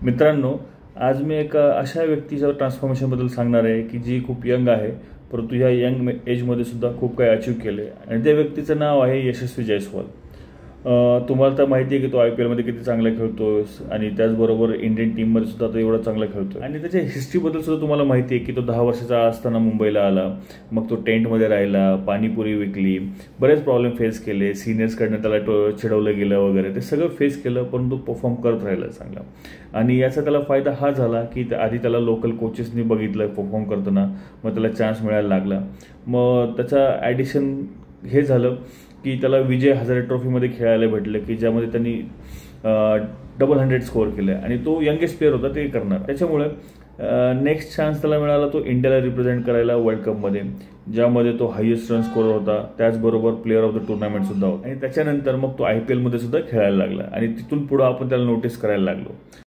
मित्रांनो, आज मी एक अशा व्यक्तीच्या ट्रान्सफॉर्मेशनबद्दल सांगणार आहे की जी खूप यंग आहे, परंतु ह्या यंग एजमध्ये सुद्धा खूप काही अचीव केले आणि त्या व्यक्तीचं नाव आहे यशस्वी जायस्वाल. तुम्हाला तर माहिती आहे की तो IPL मध्ये किती चांगला खेळतो आणि त्याचबरोबर इंडियन टीममध्ये सुद्धा तो एवढा चांगला खेळतो आणि त्याच्या हिस्ट्रीबद्दल सुद्धा तुम्हाला माहिती आहे की तो 10 वर्षाचा असताना मुंबईला आला. मग तो टेंटमध्ये राहिला, पाणीपुरी विकली, बरेच प्रॉब्लेम फेस केले, सिनियर्सकडनं त्याला चिडवलं गेलं वगैरे, ते सगळं फेस केलं, पण तो परफॉर्म करत राहिला चांगला. आणि याचा त्याला फायदा हा झाला की आधी त्याला लोकल कोचेसनी बघितलं परफॉर्म करताना, मग त्याला चान्स मिळायला लागला. मग त्याचा ॲडिशन हे झालं की त्याला विजय हजारे ट्रॉफीमध्ये खेळायला भेटलं की ज्यामध्ये त्यांनी 100 स्कोअर केले आणि तो यंगेस्ट प्लेअर होता ते करणार. त्याच्यामुळे नेक्स्ट चान्स त्याला मिळाला तो इंडियाला रिप्रेझेंट करायला वर्ल्ड कपमध्ये, ज्यामध्ये तो हायेस्ट रन स्कोअर होता, त्याचबरोबर प्लेअर ऑफ द टुर्नामेंट सुद्धा होता. आणि त्याच्यानंतर मग तो IPL मध्ये सुद्धा खेळायला लागला आणि तिथून पुढे आपण त्याला नोटीस करायला लागलो.